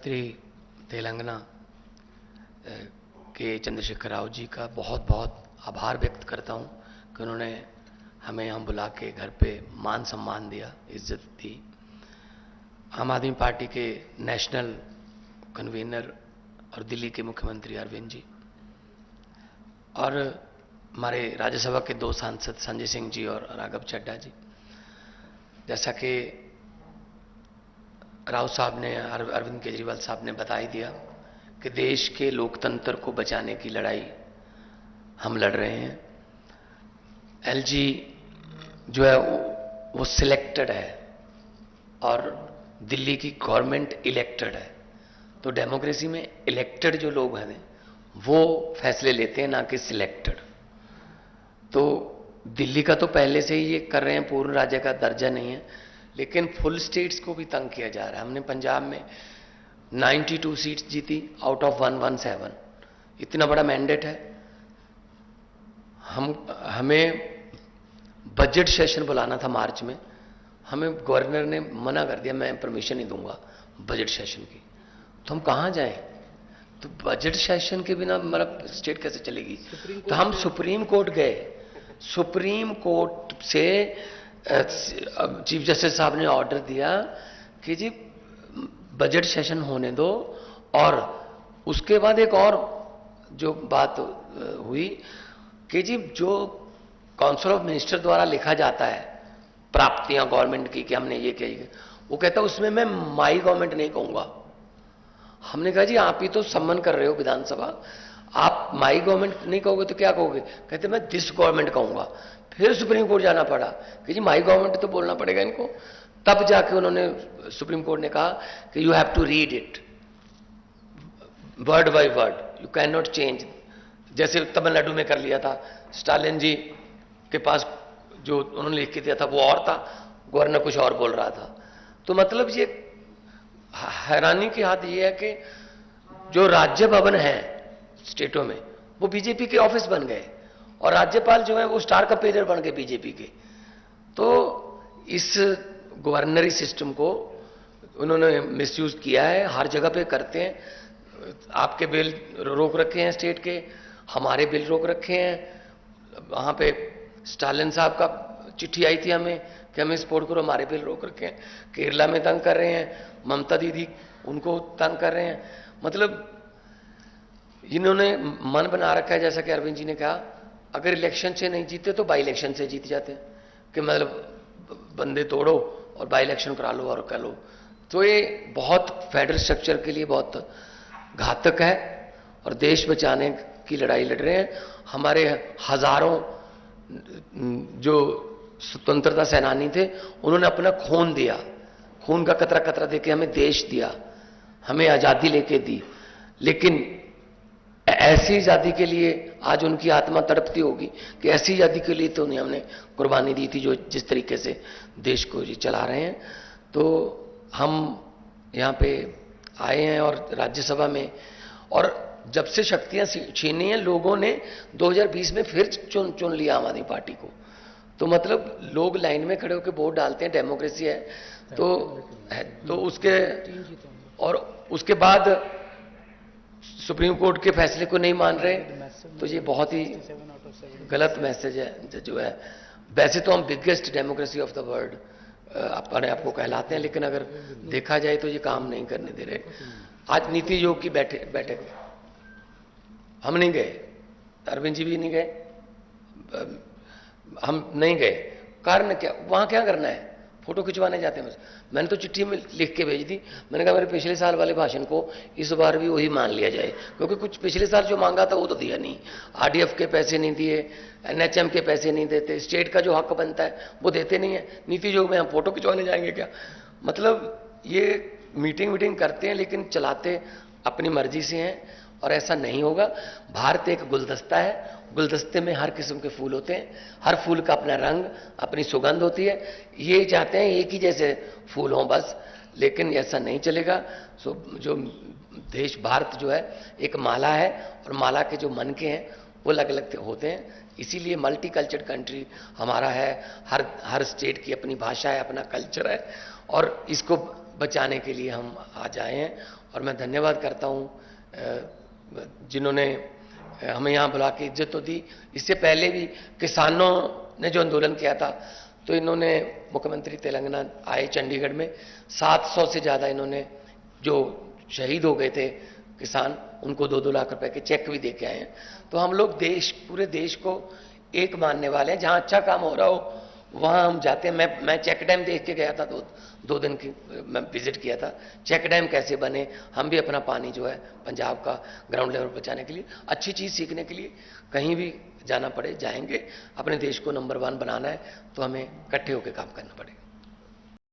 तेलंगाना के चंद्रशेखर राव जी का बहुत बहुत आभार व्यक्त करता हूं कि उन्होंने हमें यहाँ बुला के घर पे मान सम्मान दिया, इज्जत दी। आम आदमी पार्टी के नेशनल कन्वीनर और दिल्ली के मुख्यमंत्री अरविंद जी और हमारे राज्यसभा के दो सांसद संजय सिंह जी और राघव चड्ढा जी, जैसा कि राव साहब ने, अरविंद केजरीवाल साहब ने बता ही दिया कि देश के लोकतंत्र को बचाने की लड़ाई हम लड़ रहे हैं। एलजी जो है वो सिलेक्टेड है और दिल्ली की गवर्नमेंट इलेक्टेड है, तो डेमोक्रेसी में इलेक्टेड जो लोग हैं वो फैसले लेते हैं, ना कि सिलेक्टेड। तो दिल्ली का तो पहले से ही ये कर रहे हैं, पूर्ण राज्य का दर्जा नहीं है, लेकिन फुल स्टेट्स को भी तंग किया जा रहा है। हमने पंजाब में 92 सीट्स जीती आउट ऑफ 117, इतना बड़ा मैंडेट है। हमें बजट सेशन बुलाना था मार्च में, हमें गवर्नर ने मना कर दिया, मैं परमिशन नहीं दूंगा बजट सेशन की। तो हम कहां जाएं? तो बजट सेशन के बिना मतलब स्टेट कैसे चलेगी? तो हम सुप्रीम कोर्ट गए। सुप्रीम कोर्ट से चीफ जस्टिस साहब ने ऑर्डर दिया कि जी बजट सेशन होने दो, और उसके बाद एक और जो बात हुई कि जी जो काउंसिल ऑफ मिनिस्टर द्वारा लिखा जाता है प्राप्तियां गवर्नमेंट की कि हमने ये किया, वो कहता है उसमें मैं माई गवर्नमेंट नहीं कहूंगा। हमने कहा जी आप ही तो सम्मान कर रहे हो विधानसभा, आप माई गवर्नमेंट नहीं कहोगे तो क्या कहोगे? कहते मैं दिस गवर्नमेंट कहूंगा। फिर सुप्रीम कोर्ट जाना पड़ा कि जी माई गवर्नमेंट तो बोलना पड़ेगा इनको। तब जाके उन्होंने, सुप्रीम कोर्ट ने कहा कि you have to read it word by word, you can not change. जैसे तमिलनाडु में कर लिया था, स्टालिन जी के पास जो उन्होंने लिख के दिया था वो और था, गवर्नर कुछ और बोल रहा था। तो मतलब ये हैरानी की हद ये है कि जो राज्य भवन है स्टेटों में वो बीजेपी के ऑफिस बन गए, और राज्यपाल जो है वो स्टार कंपेनियर बन गए बीजेपी के। तो इस गवर्नरी सिस्टम को उन्होंने मिसयूज किया है, हर जगह पे करते हैं। आपके बिल रोक रखे हैं स्टेट के, हमारे बिल रोक रखे हैं। वहां पे स्टालिन साहब का चिट्ठी आई थी हमें कि हमें सपोर्ट करो, हमारे बिल रोक रखे हैं। केरला में तंग कर रहे हैं, ममता दीदी उनको तंग कर रहे हैं। मतलब इन्होंने मन बना रखा है, जैसा कि अरविंद जी ने कहा, अगर इलेक्शन से नहीं जीते तो बाई इलेक्शन से जीत जाते हैं, कि मतलब बंदे तोड़ो और बाई इलेक्शन करा लो और कर लो। तो ये बहुत फेडरल स्ट्रक्चर के लिए बहुत घातक है, और देश बचाने की लड़ाई लड़ रहे हैं। हमारे हजारों जो स्वतंत्रता सेनानी थे उन्होंने अपना खून दिया, खून का कतरा कतरा देके हमें देश दिया, हमें आजादी लेके दी। लेकिन ऐसी आजादी के लिए आज उनकी आत्मा तड़पती होगी कि ऐसी आजादी के लिए तो नहीं हमने कुर्बानी दी थी जो जिस तरीके से देश को जी चला रहे हैं। तो हम यहाँ पे आए हैं और राज्यसभा में, और जब से शक्तियां छीनी हैं लोगों ने 2020 में फिर चुन लिया आम आदमी पार्टी को। तो मतलब लोग लाइन में खड़े होकर वोट डालते हैं, डेमोक्रेसी है। तो उसके और उसके बाद सुप्रीम कोर्ट के फैसले को नहीं मान रहे, तो ये बहुत ही गलत मैसेज है जो है। वैसे तो हम biggest democracy of the world अपने आप को कहलाते हैं, लेकिन अगर देखा जाए तो ये काम नहीं करने दे रहे। आज नीति आयोग की बैठक हम नहीं गए, अरविंद जी भी नहीं गए, हम नहीं गए। कारण क्या? वहां क्या करना है? फोटो खिंचवाने जाते हैं बस। मैंने तो चिट्ठी में लिख के भेज दी, मैंने कहा मेरे पिछले साल वाले भाषण को इस बार भी वही मान लिया जाए, क्योंकि कुछ पिछले साल जो मांगा था वो तो दिया नहीं। आरडीएफ के पैसे नहीं दिए, एनएचएम के पैसे नहीं देते, स्टेट का जो हक बनता है वो देते नहीं है। नीति आयोग में हम फोटो खिंचवाने जाएंगे क्या? मतलब ये मीटिंग करते हैं लेकिन चलाते अपनी मर्जी से हैं, और ऐसा नहीं होगा। भारत एक गुलदस्ता है, गुलदस्ते में हर किस्म के फूल होते हैं, हर फूल का अपना रंग, अपनी सुगंध होती है। ये चाहते हैं एक ही जैसे फूल हों बस, लेकिन ऐसा नहीं चलेगा। जो देश भारत जो है एक माला है, और माला के जो मनके हैं वो अलग अलग होते हैं। इसीलिए मल्टी कल्चर कंट्री हमारा है, हर स्टेट की अपनी भाषा है, अपना कल्चर है, और इसको बचाने के लिए हम आज आए हैं। और मैं धन्यवाद करता हूँ जिन्होंने हमें यहाँ बुला के इज्जत तो दी। इससे पहले भी किसानों ने जो आंदोलन किया था तो इन्होंने, मुख्यमंत्री तेलंगाना आए चंडीगढ़ में, 700 से ज़्यादा इन्होंने जो शहीद हो गए थे किसान, उनको 2-2 लाख रुपए के चेक भी दे के आए हैं। तो हम लोग पूरे देश को एक मानने वाले हैं। जहाँ अच्छा काम हो रहा हो वहाँ हम जाते हैं। मैं चेक डैम देख के गया था, 2 दिन की मैं विजिट किया था। चेक डैम कैसे बने, हम भी अपना पानी जो है पंजाब का ग्राउंड लेवल पर बचाने के लिए, अच्छी चीज़ सीखने के लिए कहीं भी जाना पड़े जाएंगे। अपने देश को नंबर 1 बनाना है तो हमें इकट्ठे होकर काम करना पड़ेगा।